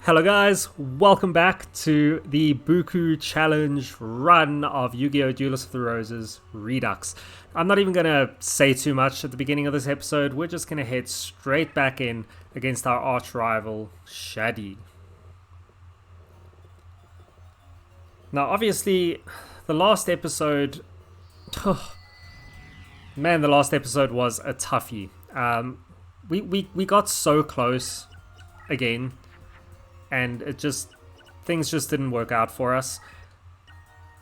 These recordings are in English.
Hello guys, welcome back to the BooKoo challenge run of Yu-Gi-Oh! Duelists of the Roses Redux. I'm not even going to say too much at the beginning of this episode, we're just going to head straight back in against our arch rival, Shadi. Now obviously, the last episode... man, the last episode was a toughie. We got so close again. And things just didn't work out for us.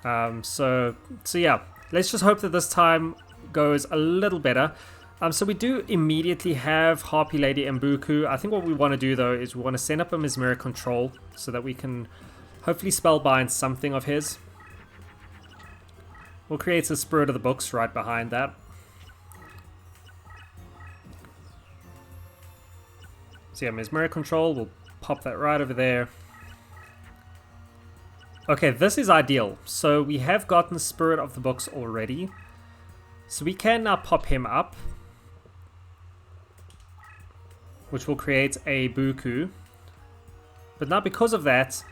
So yeah, let's just hope that this time goes a little better. So we do immediately have Harpy Lady and BooKoo. I think what we want to do though is we want to send up a Mesmeric Control so that we can hopefully spellbind something of his. We'll create a Spirit of the Books right behind that. So yeah, Mesmeric Control, we'll pop that right over there. Okay, this is ideal. So we have gotten Spirit of the Books already. So we can now pop him up, which will create a BooKoo. But now because of that,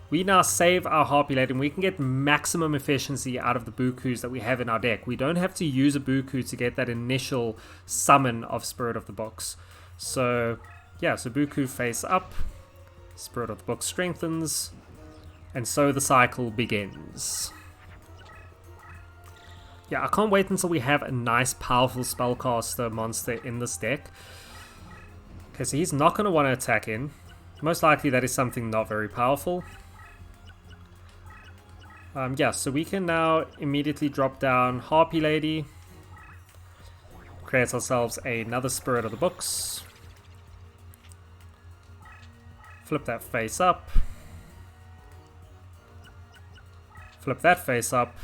we now save our Harpy Lady and we can get maximum efficiency out of the BooKoos that we have in our deck. We don't have to use a BooKoo to get that initial summon of Spirit of the Books. So yeah, so BooKoo face up, Spirit of the Book strengthens, and so the cycle begins. Yeah, I can't wait until we have a nice powerful spellcaster monster in this deck. Okay, so he's not going to want to attack in. Most likely that is something not very powerful. Yeah, so we can now immediately drop down Harpy Lady. Create ourselves another Spirit of the Books. Flip that face up. Flip that face up.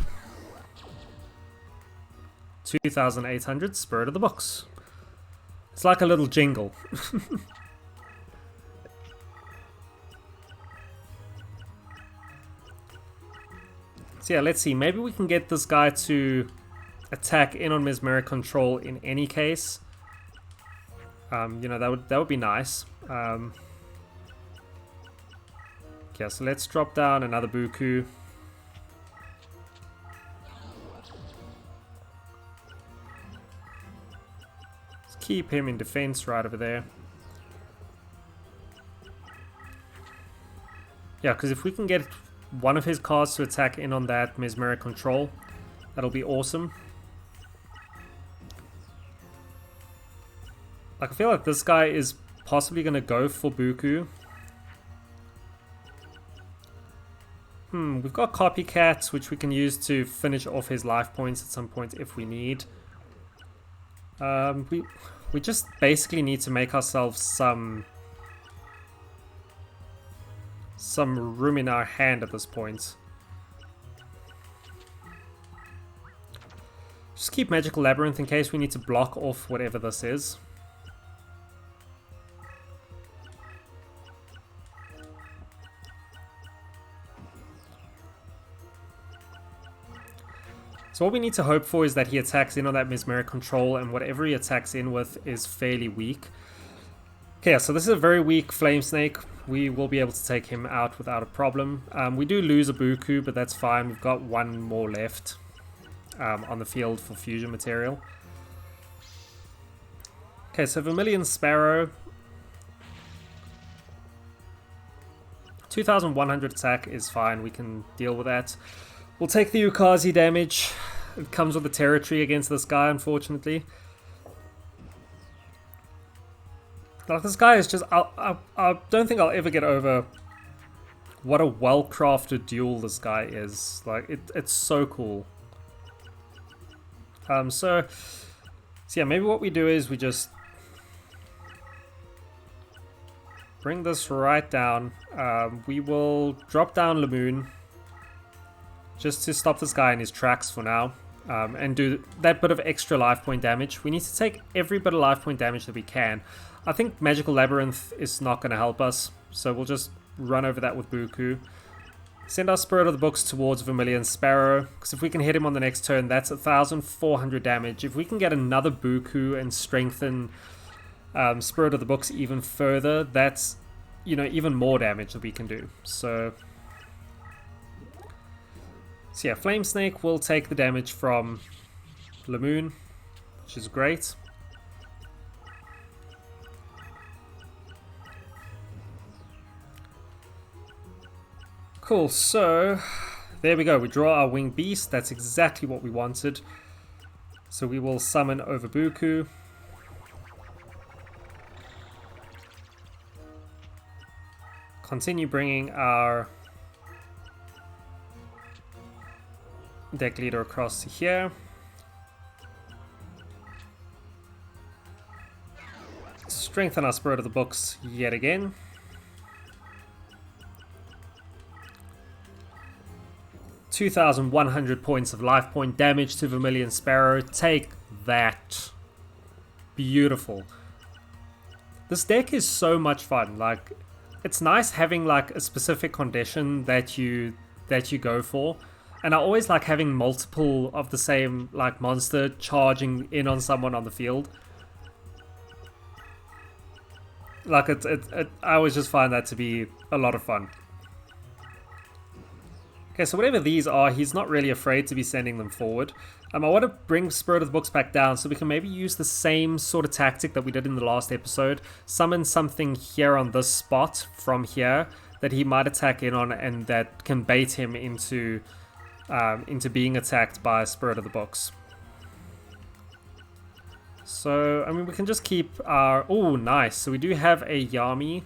2,800 Spirit of the Books. It's like a little jingle. So yeah, let's see. Maybe we can get this guy to attack in on Mesmeric Control in any case. You know, that would be nice. Yeah, so let's drop down another BooKoo. Let's keep him in defense right over there. Yeah, because if we can get one of his cards to attack in on that Mesmeric Control, that'll be awesome. Like, I feel like this guy is possibly going to go for BooKoo. We've got Copycats, which we can use to finish off his life points at some point if we need. We just basically need to make ourselves some room in our hand at this point. Just keep Magical Labyrinth in case we need to block off whatever this is. So what we need to hope for is that he attacks in on that Mesmeric Control, and whatever he attacks in with is fairly weak. Okay, so this is a very weak Flame Snake. We will be able to take him out without a problem. We do lose a BooKoo, but that's fine. We've got one more left on the field for fusion material. Okay, so Vermilion Sparrow. 2,100 attack is fine. We can deal with that. We'll take the Ukazi damage. It comes with the territory against this guy, unfortunately. Like, this guy is just... I don't think I'll ever get over what a well-crafted duel this guy is. Like, it's so cool. So yeah, maybe what we do is we just bring this right down. We will drop down Lamoon just to stop this guy in his tracks for now, and do that bit of extra life point damage. We need to take every bit of life point damage that we can. I think Magical Labyrinth is not going to help us, so we'll just run over that with BooKoo. Send our Spirit of the Books towards Vermilion Sparrow, because if we can hit him on the next turn, that's 1,400 damage. If we can get another BooKoo and strengthen Spirit of the Books even further, that's you know, even more damage that we can do. So yeah, Flame Snake will take the damage from Lamoon, which is great. Cool, so there we go. We draw our Winged Beast. That's exactly what we wanted. So we will summon over BooKoo. Continue bringing our deck leader across to here. Strengthen our Spirit of the Books yet again. $2,100 points of life point damage to Vermilion Sparrow. Take that. Beautiful. This deck is so much fun. Like, it's nice having like a specific condition that you go for. And I always like having multiple of the same like monster charging in on someone on the field. Like I always just find that to be a lot of fun. Okay, so whatever these are, he's not really afraid to be sending them forward. I want to bring Spirit of the Books back down so we can maybe use the same sort of tactic that we did in the last episode. Summon something here on this spot from here that he might attack in on, and that can bait him into being attacked by Spirit of the Books. So, I mean, we can just keep our... Oh, nice. So we do have a Yami.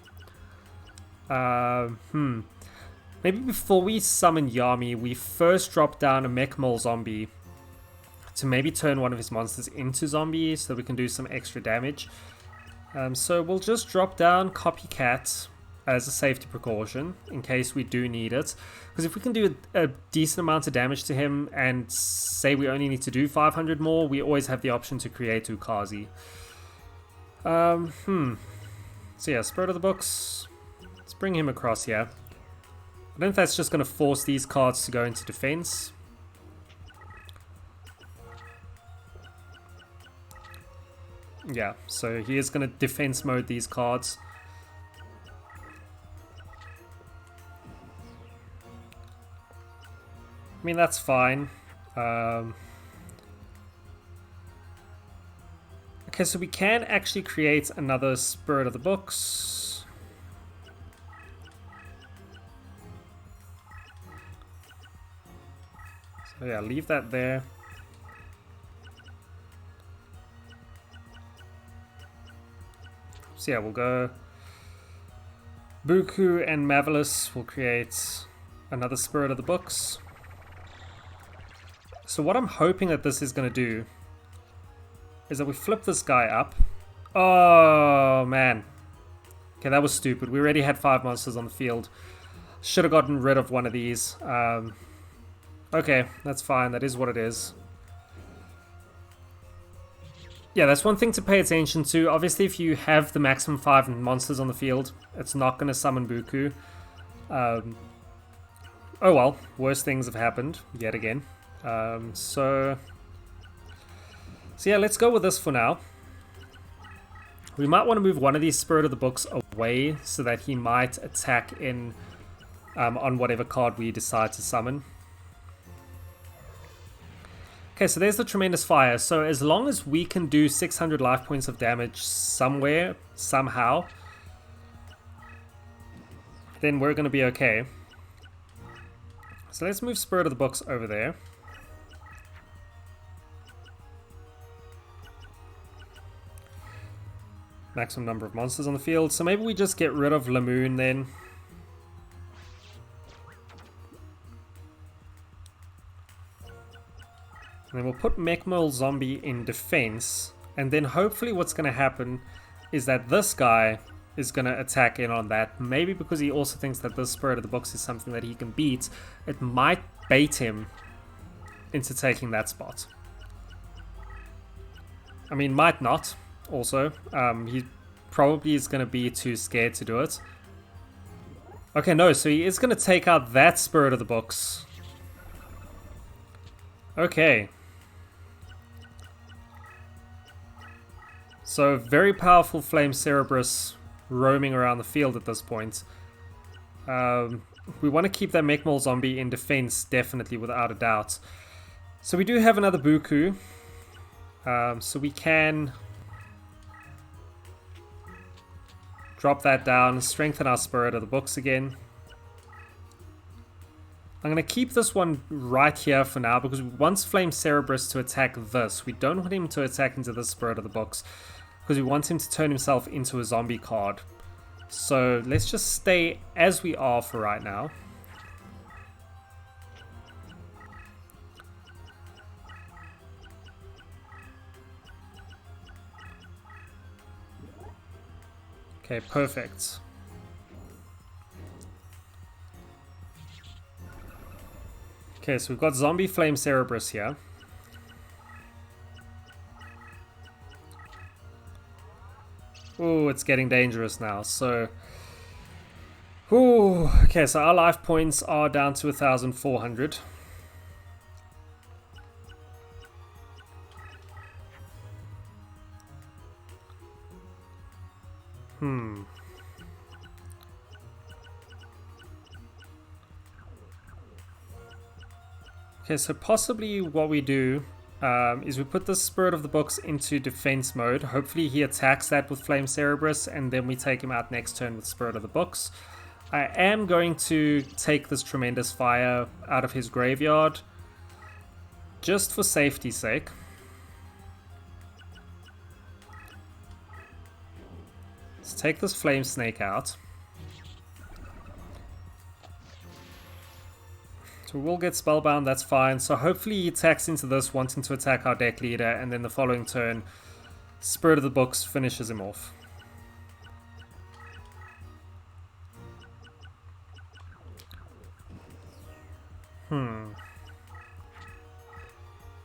Maybe before we summon Yami, we first drop down a Mech Mole zombie to maybe turn one of his monsters into zombies so we can do some extra damage. So we'll just drop down Copycat as a safety precaution in case we do need it. Because if we can do a decent amount of damage to him and say we only need to do 500 more, we always have the option to create Ukazi. So yeah, Spirit of the Books. Let's bring him across here. I don't think that's just going to force these cards to go into defense. Yeah, so he is going to defense mode these cards. I mean, that's fine. Okay, so we can actually create another Spirit of the Books. So yeah, leave that there. So yeah, we'll go BooKoo and Marvelous will create another Spirit of the Books. So what I'm hoping that this is going to do is that we flip this guy up. Oh, man. Okay, that was stupid. We already had 5 monsters on the field. Should have gotten rid of one of these. Okay, that's fine. That is what it is. Yeah, that's one thing to pay attention to. Obviously, if you have the maximum 5 monsters on the field, it's not going to summon BooKoo. Oh well, worse things have happened yet again. So yeah, let's go with this for now. We might want to move one of these Spirit of the Books away so that he might attack in on whatever card we decide to summon. Okay, so there's the Tremendous Fire. So as long as we can do 600 life points of damage somewhere, somehow, then we're going to be okay. So let's move Spirit of the Books over there. Maximum number of monsters on the field. So maybe we just get rid of Lamoon then. And then we'll put Mech Mole Zombie in defense. And then hopefully what's going to happen is that this guy is going to attack in on that. Maybe because he also thinks that this Spirit of the Books is something that he can beat. It might bait him into taking that spot. I mean, might not also. He probably is going to be too scared to do it. Okay, no, so he is going to take out that Spirit of the Books. Okay. So, very powerful Flame Cerberus roaming around the field at this point. We want to keep that Mechmol zombie in defense, definitely, without a doubt. So we do have another BooKoo. So we can drop that down, strengthen our Spirit of the Books again. I'm going to keep this one right here for now because we want Flame Cerebrus to attack this. We don't want him to attack into the Spirit of the Books because we want him to turn himself into a zombie card. So let's just stay as we are for right now. Okay, perfect. Okay, so we've got Zombie Flame Cerebrus here. Ooh, it's getting dangerous now, so... Ooh, okay, so our life points are down to 1,400. Okay, so possibly what we do is we put the Spirit of the Books into defense mode. Hopefully he attacks that with Flame Cerebrus, and then we take him out next turn with Spirit of the Books. I am going to take this Tremendous Fire out of his graveyard, just for safety's sake. Let's take this Flame Snake out. So we'll get Spellbound, that's fine. So hopefully he attacks into this, wanting to attack our deck leader, and then the following turn, Spirit of the Books finishes him off.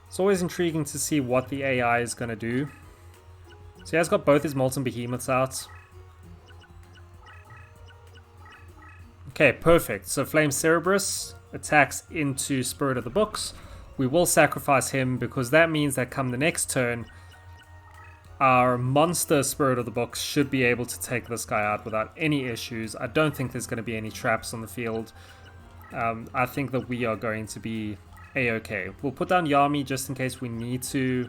It's always intriguing to see what the AI is going to do. So he has got both his Molten Behemoths out. Okay, perfect. So Flame Cerebrus attacks into Spirit of the Books. We will sacrifice him because that means that come the next turn, our monster Spirit of the Books should be able to take this guy out without any issues. I don't think there's going to be any traps on the field. I think that we are going to be a-okay. We'll put down Yami just in case we need to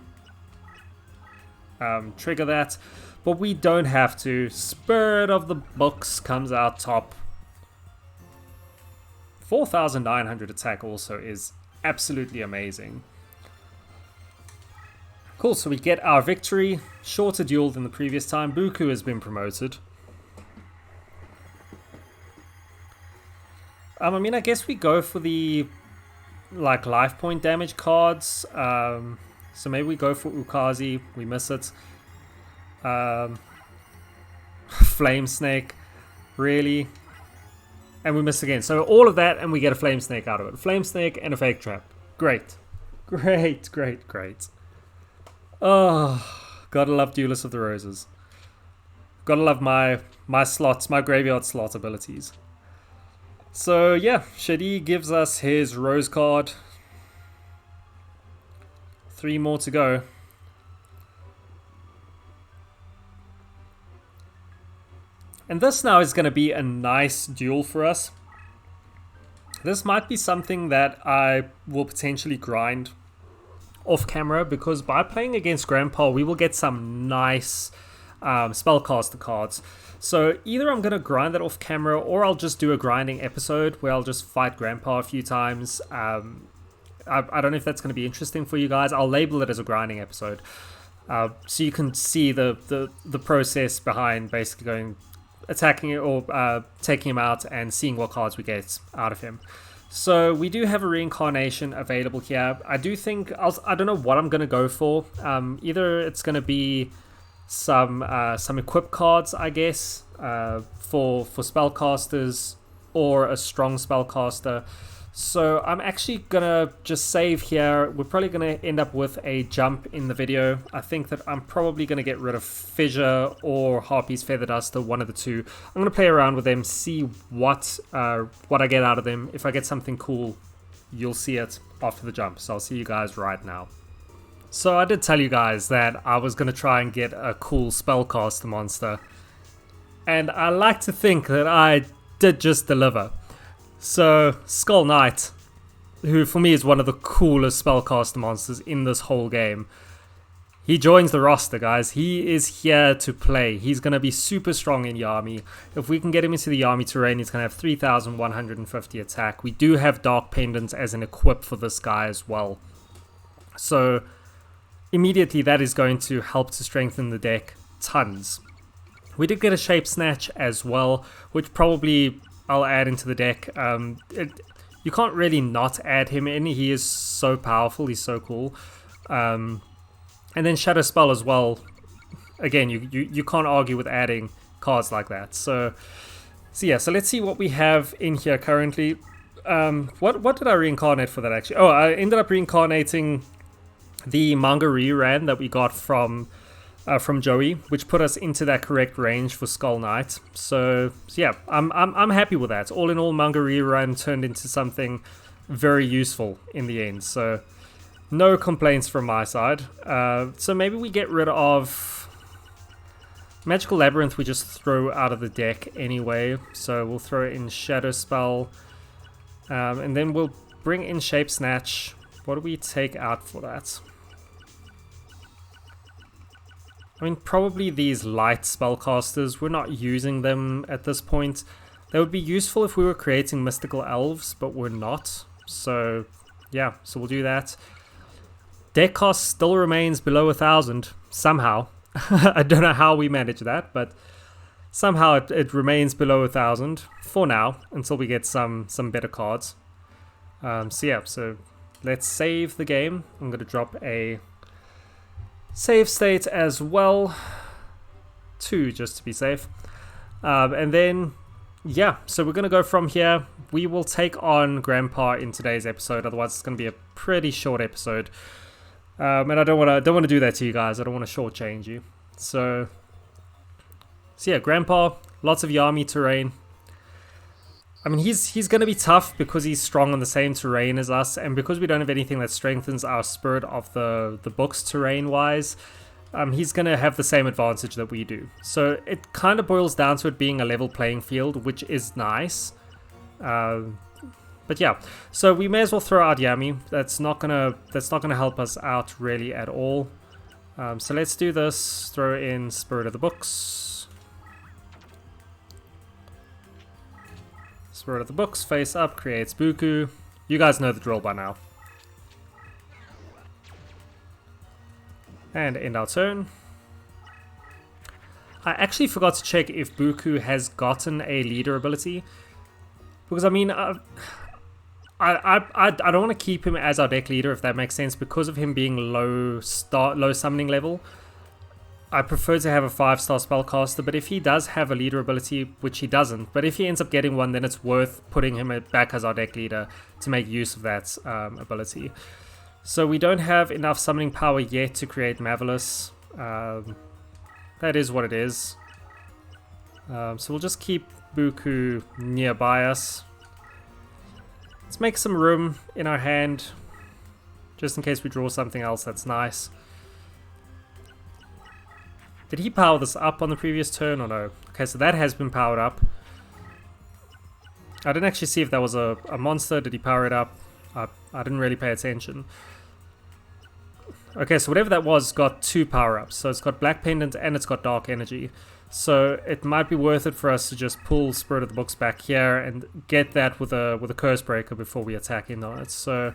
trigger that, but we don't have to. Spirit of the Books comes out top. 4,900 attack also is absolutely amazing. Cool, so we get our victory. Shorter duel than the previous time. BooKoo has been promoted. I mean, I guess we go for the life point damage cards. So maybe we go for Ukazi. We miss it. Flame Snake. Really? And we miss again. So all of that, and we get a Flame Snake out of it. Flame Snake and a Fake Trap. Great. Great, great, great. Oh, gotta love Duelists of the Roses. Gotta love my slots, my graveyard slot abilities. So yeah, Shadi gives us his Rose card. 3 more to go. And this now is going to be a nice duel for us. This might be something that I will potentially grind off camera, because by playing against Grandpa, we will get some nice spellcaster cards. So either I'm going to grind that off camera, or I'll just do a grinding episode where I'll just fight Grandpa a few times. I don't know if that's going to be interesting for you guys. I'll label it as a grinding episode. So you can see the process behind basically attacking it or taking him out and seeing what cards we get out of him. So we do have a reincarnation available here. I do think I don't know what I'm going to go for. Either it's going to be some equip cards, I guess, for spellcasters, or a strong spellcaster. So I'm actually gonna just save here. We're probably gonna end up with a jump in the video. I think that I'm probably gonna get rid of Fissure or Harpy's Feather Duster, one of the two. I'm gonna play around with them, see what I get out of them. If I get something cool, you'll see it after the jump. So I'll see you guys right now. So I did tell you guys that I was gonna try and get a cool spellcaster monster. and I like to think that I did just deliver. So, Skull Knight, who for me is one of the coolest spellcaster monsters in this whole game, he joins the roster, guys. He is here to play. He's going to be super strong in Yami. If we can get him into the Yami terrain, he's going to have 3,150 attack. We do have Dark Pendant as an equip for this guy as well. So, immediately that is going to help to strengthen the deck tons. We did get a Shape Snatch as well, which probably I'll add into the deck. You can't really not add him in. He is so powerful. He's so cool. And then Shadow Spell as well. Again, you can't argue with adding cards like that. So yeah, so let's see what we have in here currently. What did I reincarnate for that actually? Oh, I ended up reincarnating the manga rerun that we got from Joey, which put us into that correct range for Skull Knight. So yeah, I'm happy with that. All in all, manga rerun turned into something very useful in the end. So no complaints from my side. So maybe we get rid of Magical Labyrinth. We just throw out of the deck anyway. So we'll throw in Shadow Spell, and then we'll bring in Shape Snatch. What do we take out for that? I mean, probably these light spellcasters. We're not using them at this point. They would be useful if we were creating mystical elves, but we're not. So, yeah, so we'll do that. Deck cost still remains below 1,000, somehow. I don't know how we manage that, but somehow it remains below 1,000 for now, until we get some better cards. So yeah, so let's save the game. I'm going to drop a save state as well, 2 just to be safe, and then yeah, so we're gonna go from here. We will take on Grandpa in today's episode, otherwise it's gonna be a pretty short episode, and I don't want to do that to you guys. I don't want to shortchange you. So yeah, Grandpa, lots of Yami terrain. I mean, he's going to be tough because he's strong on the same terrain as us, and because we don't have anything that strengthens our Spirit of the books terrain-wise, he's going to have the same advantage that we do. So it kind of boils down to it being a level playing field, which is nice. But yeah, so we may as well throw out Yami. That's not gonna help us out really at all. So let's do this. Throw in Spirit of the Books. Spirit of the Books, face up, creates BooKoo. You guys know the drill by now. And end our turn. I actually forgot to check if BooKoo has gotten a leader ability, because I mean, I don't want to keep him as our deck leader, if that makes sense, because of him being low summoning level. I prefer to have a 5-star spellcaster, but if he does have a leader ability, which he doesn't, but if he ends up getting one, then it's worth putting him back as our deck leader to make use of that ability. So we don't have enough summoning power yet to create Marvelous. That is what it is. So we'll just keep BooKoo nearby us. Let's make some room in our hand, just in case we draw something else that's nice. Did he power this up on the previous turn or no? Okay, so that has been powered up. I didn't actually see if that was a monster. Did he power it up? I didn't really pay attention. Okay, so whatever that was got 2 power-ups. So it's got Black Pendant and it's got Dark Energy. So it might be worth it for us to just pull Spirit of the Books back here and get that with a Curse Breaker before we attack in on it. So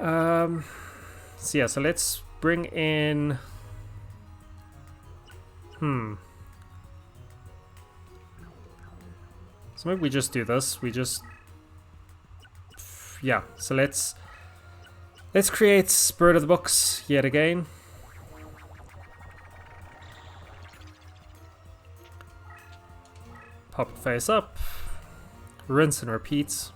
yeah, so let's bring in... So maybe we just do this. Yeah, so let's create Spirit of the Books yet again. Pop it face up. Rinse and repeat.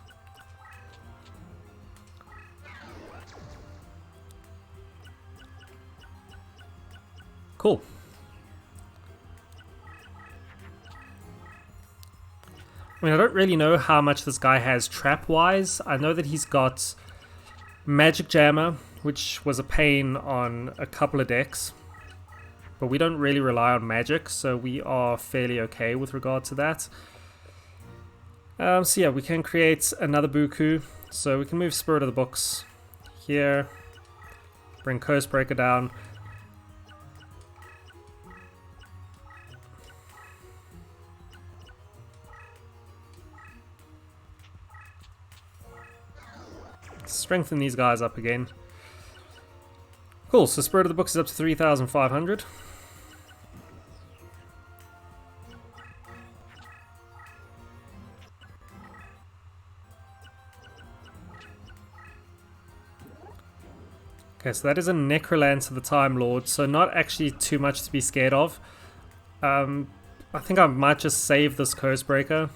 Cool. I mean, I don't really know how much this guy has trap-wise. I know that he's got Magic Jammer, which was a pain on a couple of decks. but we don't really rely on magic, so we are fairly okay with regard to that. So yeah, we can create another BooKoo. So we can move Spirit of the Books here, bring Curse-Breaker down. Strengthen these guys up again. Cool, so Spirit of the Books is up to 3,500. Okay, so that is a Necrolancer, the Time Lord, so not actually too much to be scared of. I think I might just save this Curse-Breaker.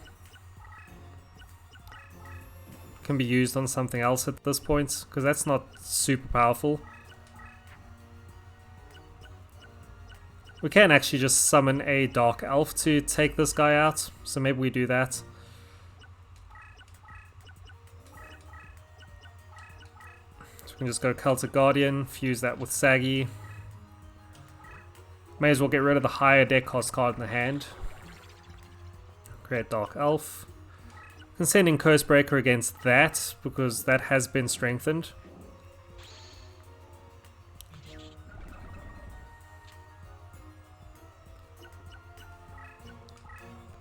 Can be used on something else at this point, because that's not super powerful. We can actually just summon a Dark Elf to take this guy out, so maybe we do that. So we can just go Celtic Guardian, fuse that with Saggy. May as well get rid of the higher deck cost card in the hand. Create Dark Elf. Can send in Curse-Breaker against that, because that has been strengthened.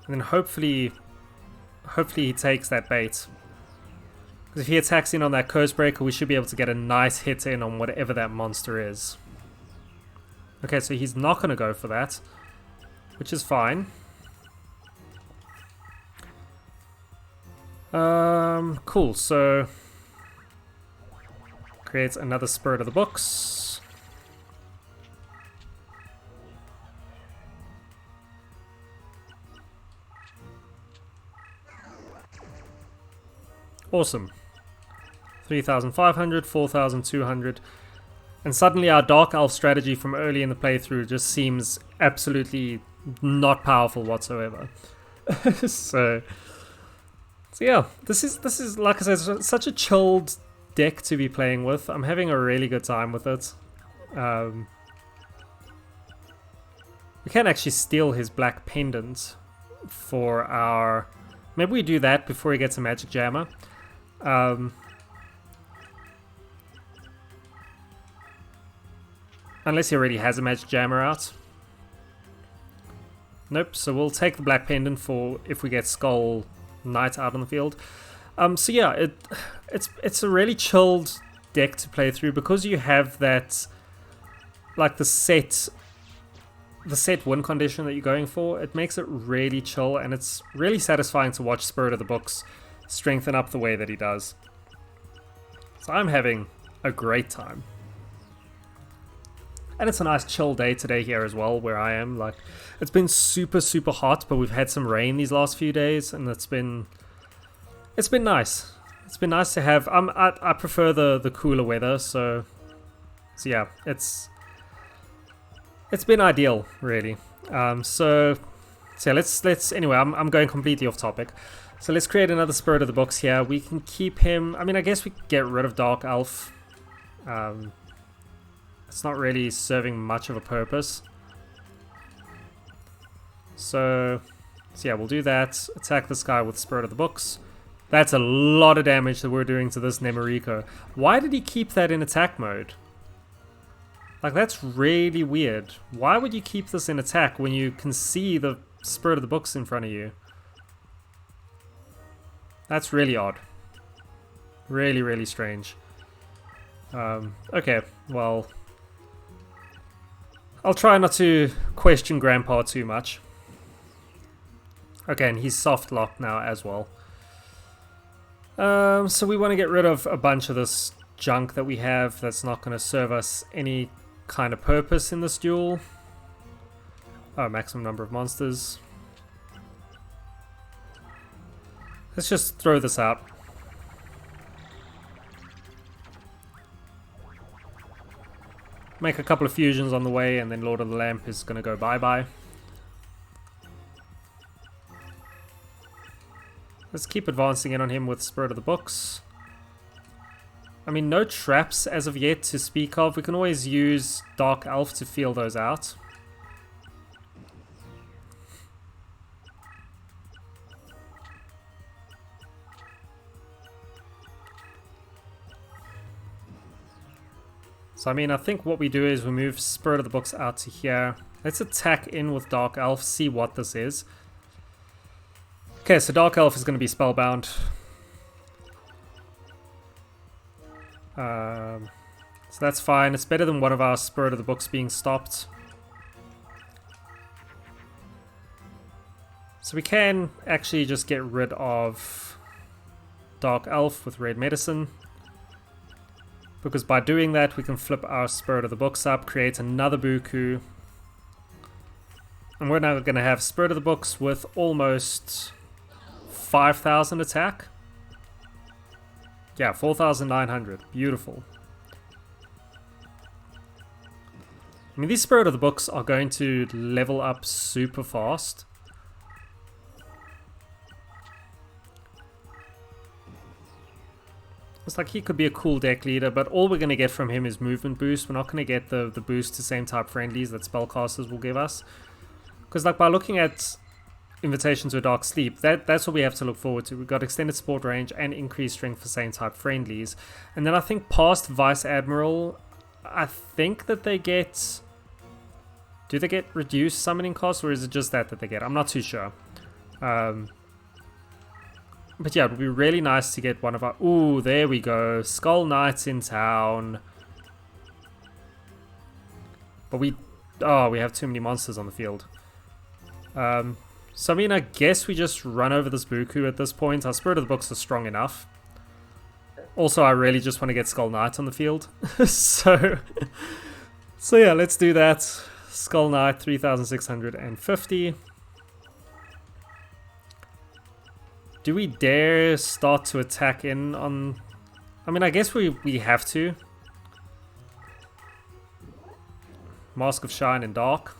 And then hopefully he takes that bait. Because if he attacks in on that Curse-Breaker, we should be able to get a nice hit in on whatever that monster is. Okay, so he's not going to go for that, which is fine. Cool, so creates another Spirit of the Books. Awesome. 3,500, 4,200. And suddenly our Dark Elf strategy from early in the playthrough just seems absolutely not powerful whatsoever. So yeah, this is like I said, such a chilled deck to be playing with. I'm having a really good time with it. We can actually steal his Black Pendant for our... Maybe we do that before he gets a Magic Jammer. Unless he already has a Magic Jammer out. Nope, so we'll take the Black Pendant for if we get Skull Knight out on the field. So yeah, it's a really chilled deck to play through because you have that, like the set win condition that you're going for. It makes it really chill, and it's really satisfying to watch Spirit of the Books strengthen up the way that he does. So I'm having a great time. And it's a nice chill day today here as well, where I am. Like, it's been super, super hot, but we've had some rain these last few days, and it's been nice. It's been nice to have. I prefer the cooler weather, so yeah, it's been ideal, really. So yeah, let's anyway. I'm going completely off topic. So let's create another Spirit of the Books here. We can keep him. I mean, I guess we can get rid of Dark Elf. It's not really serving much of a purpose. So yeah, we'll do that. Attack this guy with Spirit of the Books. That's a lot of damage that we're doing to this Nemoriko. Why did he keep that in attack mode? Like, that's really weird. Why would you keep this in attack when you can see the Spirit of the Books in front of you? That's really odd. Really, really strange. Okay, well... I'll try not to question Grandpa too much. Okay, and he's soft locked now as well. So we want to get rid of a bunch of this junk that we have that's not going to serve us any kind of purpose in this duel. Oh, maximum number of monsters. Let's just throw this out. Make a couple of fusions on the way, and then Lord of the Lamp is going to go bye-bye. Let's keep advancing in on him with Spirit of the Books. I mean, no traps as of yet to speak of. We can always use Dark Elf to feel those out. So I mean, I think what we do is we move Spirit of the Books out to here. Let's attack in with Dark Elf, see what this is. Okay, so Dark Elf is going to be spellbound. So that's fine. It's better than one of our Spirit of the Books being stopped. So we can actually just get rid of Dark Elf with Red Medicine. Because by doing that, we can flip our Spirit of the Books up, create another BooKoo. And we're now going to have Spirit of the Books with almost 5,000 attack. Yeah, 4,900. Beautiful. I mean, these Spirit of the Books are going to level up super fast. It's like he could be a cool deck leader, but all we're going to get from him is movement boost. We're not going to get the boost to same type friendlies that spellcasters will give us. Because like by looking at Invitation to a Dark Sleep, that's what we have to look forward to. We've got extended support range and increased strength for same type friendlies. And then I think past Vice Admiral, I think that they get... Do they get reduced summoning costs, or is it just that they get? I'm not too sure. But yeah, it would be really nice to get one of our... Ooh, there we go. Skull Knights in town. But we... Oh, we have too many monsters on the field. So I mean, I guess we just run over this BooKoo at this point. Our Spirit of the Books are strong enough. Also, I really just want to get Skull Knight on the field. So yeah, let's do that. Skull Knight, 3,650. Do we dare start to attack in on... I mean, I guess we have to. Mask of Shine and Dark.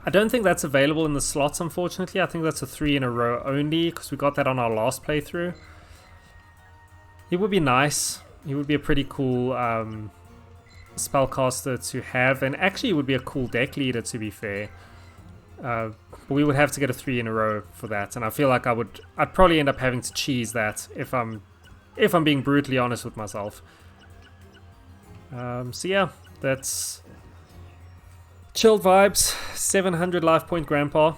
I don't think that's available in the slots, unfortunately. I think that's a 3 in a row only, because we got that on our last playthrough. He would be nice. He would be a pretty cool spellcaster to have, and actually it would be a cool deck leader, to be fair. But we would have to get a 3 in a row for that, and I feel like I'd probably end up having to cheese that if I'm being brutally honest with myself. So yeah, that's chilled vibes. 700 life point grandpa.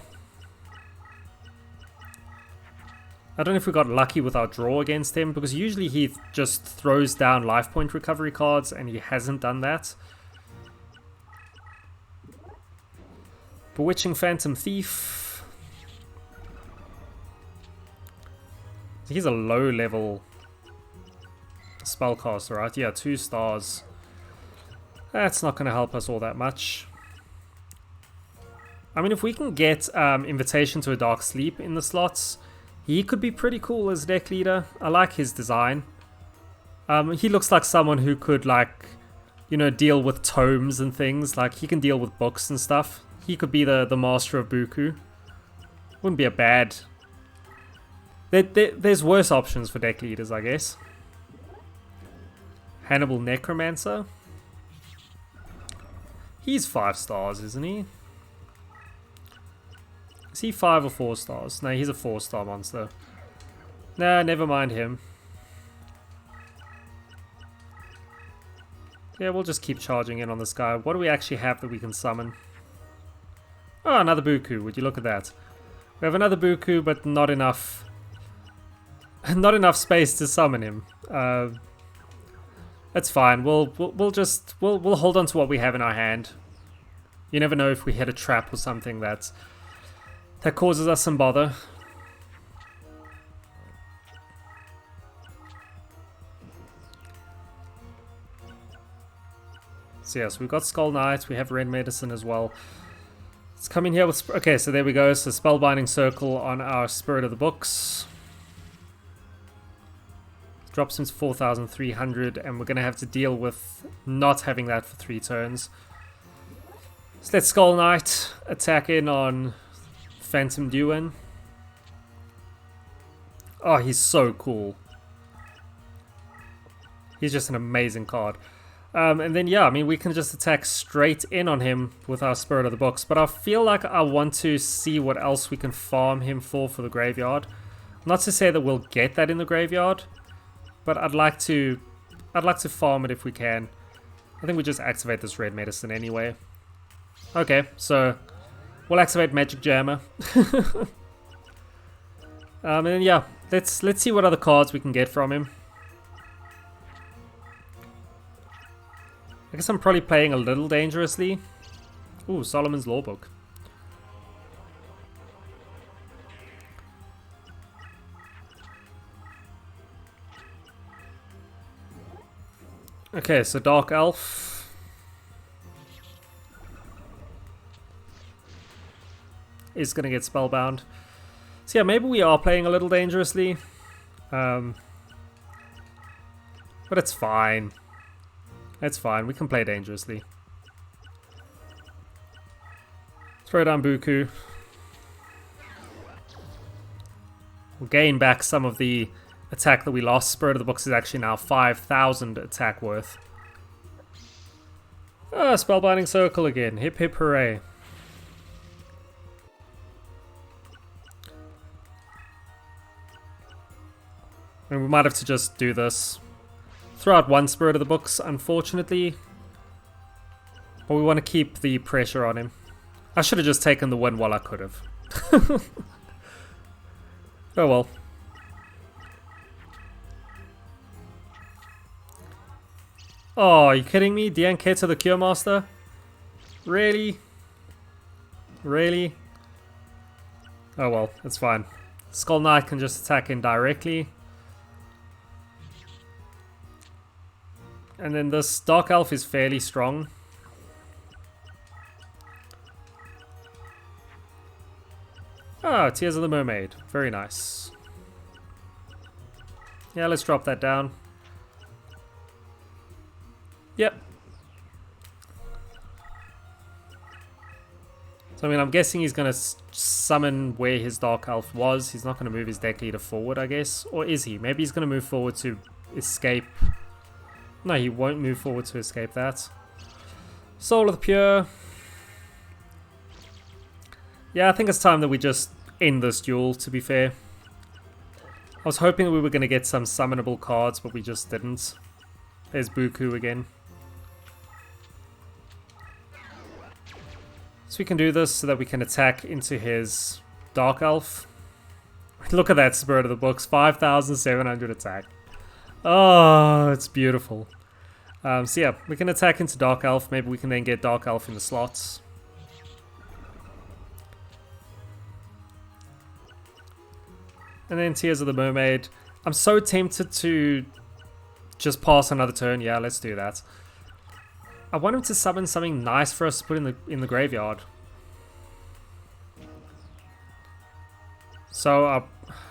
I don't know if we got lucky with our draw against him, because usually he just throws down life point recovery cards, and he hasn't done that. Bewitching Phantom Thief. He's a low level spellcaster, right? Yeah, 2 stars. That's not going to help us all that much. I mean, if we can get Invitation to a Dark Sleep in the slots, he could be pretty cool as deck leader. I like his design. He looks like someone who could, like, you know, deal with tomes and things. Like, he can deal with books and stuff. He could be the master of BooKoo. Wouldn't be a bad... There's worse options for deck leaders, I guess. Hannibal Necromancer. He's 5 stars, isn't he? Is he 5 or 4 stars? No, he's a 4-star monster. Nah, never mind him. Yeah, we'll just keep charging in on this guy. What do we actually have that we can summon? Oh, another BooKoo. Would you look at that? We have another BooKoo, but not enough... not enough space to summon him. That's fine. We'll hold on to what we have in our hand. You never know if we hit a trap or something that causes us some bother. So yes, we've got Skull Knight. We have Red Medicine as well. Let's come in here with... Okay, so there we go. So Spellbinding Circle on our Spirit of the Books. Drops him to 4,300, and we're going to have to deal with not having that for 3 turns. So let's Skull Knight attack in on Phantom Duel. Oh, he's so cool. He's just an amazing card. And then, yeah, I mean, we can just attack straight in on him with our Spirit of the Books. But I feel like I want to see what else we can farm him for the graveyard. Not to say that we'll get that in the graveyard, but I'd like to I'd like to farm it if we can. I think we just activate this red medicine anyway. Okay, so we'll activate Magic Jammer. And then yeah, let's see what other cards we can get from him. I guess I'm probably playing a little dangerously. Ooh, Solomon's Lawbook. Okay, so Dark Elf is gonna get spellbound. So yeah, maybe we are playing a little dangerously. But it's fine. It's fine, we can play dangerously. Throw down BooKoo. We'll gain back some of the attack that we lost. Spirit of the Books is actually now 5,000 attack worth. Ah, Spellbinding Circle again. Hip hip hooray. And we might have to just do this. Throw out one Spirit of the Books, unfortunately. But we want to keep the pressure on him. I should have just taken the win while I could have. Oh well. Oh, are you kidding me? Dianketa the Cure Master? Really? Really? Oh well, it's fine. Skull Knight can just attack in directly. And then this Dark Elf is fairly strong. Ah, Tears of the Mermaid. Very nice. Yeah, let's drop that down. Yep. So, I mean, I'm guessing he's going to summon where his Dark Elf was. He's not going to move his deck leader forward, I guess. Or is he? Maybe he's going to move forward to escape. No, he won't move forward to escape that. Soul of the Pure. Yeah, I think it's time that we just end this duel, to be fair. I was hoping that we were going to get some summonable cards, but we just didn't. There's BooKoo again. So we can do this so that we can attack into his Dark Elf. Look at that Spirit of the Books, 5,700 attack. Oh, it's beautiful. So yeah, we can attack into Dark Elf. Maybe we can then get Dark Elf in the slots. And then Tears of the Mermaid. I'm so tempted to just pass another turn. Yeah, let's do that. I want him to summon something nice for us to put in the graveyard. So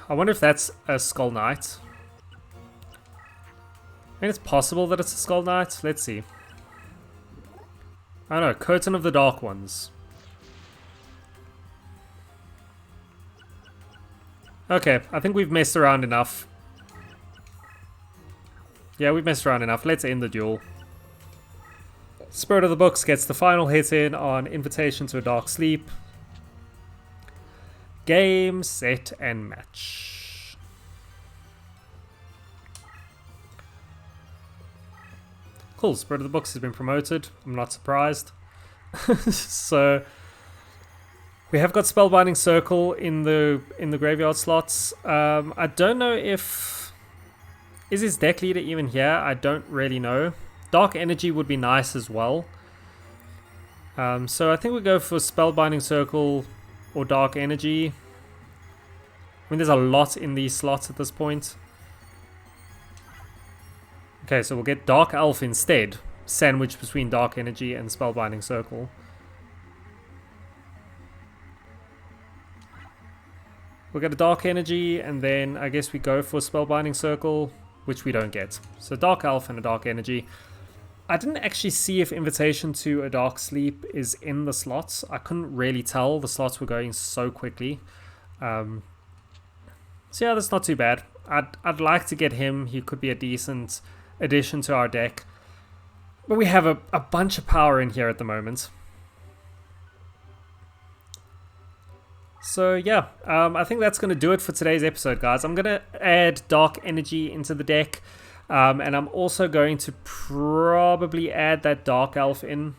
I wonder if that's a Skull Knight. I mean, it's possible that it's a Skull Knight. Let's see. I don't know. Curtain of the Dark Ones. Okay, I think we've messed around enough. Yeah, we've messed around enough. Let's end the duel. Spirit of the Books gets the final hit in on Invitation to a Dark Sleep. Game, set, and match. Cool, Spirit of the Books has been promoted. I'm not surprised. So we have got Spellbinding Circle in the graveyard slots. I don't know if... Is his deck leader even here? I don't really know. Dark Energy would be nice as well. So I think we go for Spellbinding Circle or Dark Energy. I mean, there's a lot in these slots at this point. Okay, so we'll get Dark Elf instead. Sandwiched between Dark Energy and Spellbinding Circle. We'll get a Dark Energy, and then I guess we go for Spellbinding Circle, which we don't get. So Dark Elf and a Dark Energy. I didn't actually see if Invitation to a Dark Sleep is in the slots. I couldn't really tell. The slots were going so quickly. So yeah, that's not too bad. I'd like to get him. He could be a decent addition to our deck. But we have a bunch of power in here at the moment. So yeah, I think that's going to do it for today's episode, guys. I'm going to add Dark Energy into the deck. And I'm also going to probably add that Dark Elf in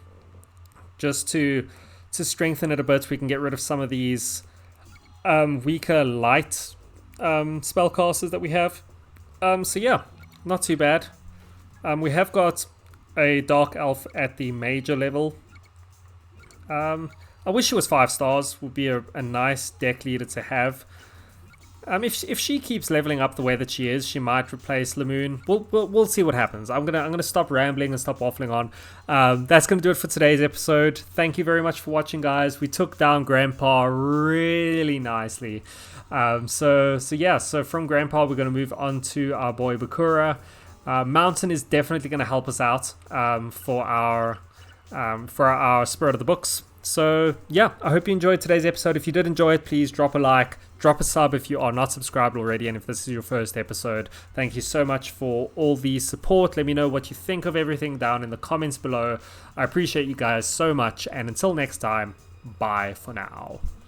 just to strengthen it a bit. We can get rid of some of these weaker light spellcasters that we have. So yeah, not too bad. We have got a Dark Elf at the major level. I wish she was 5 stars. Would be a nice deck leader to have. If she keeps leveling up the way that she is, she might replace Lamoon. We'll see what happens. I'm gonna stop rambling and stop waffling on. That's gonna do it for today's episode. Thank you very much for watching, guys. We took down Grandpa really nicely. So from Grandpa we're gonna move on to our boy Bakura. Mountain is definitely gonna help us out for our Spirit of the Books. So yeah, I hope you enjoyed today's episode. If you did enjoy it, please drop a like, drop a sub if you are not subscribed already, and if this is your first episode. Thank you so much for all the support. Let me know what you think of everything down in the comments below. I appreciate you guys so much, and until next time, bye for now.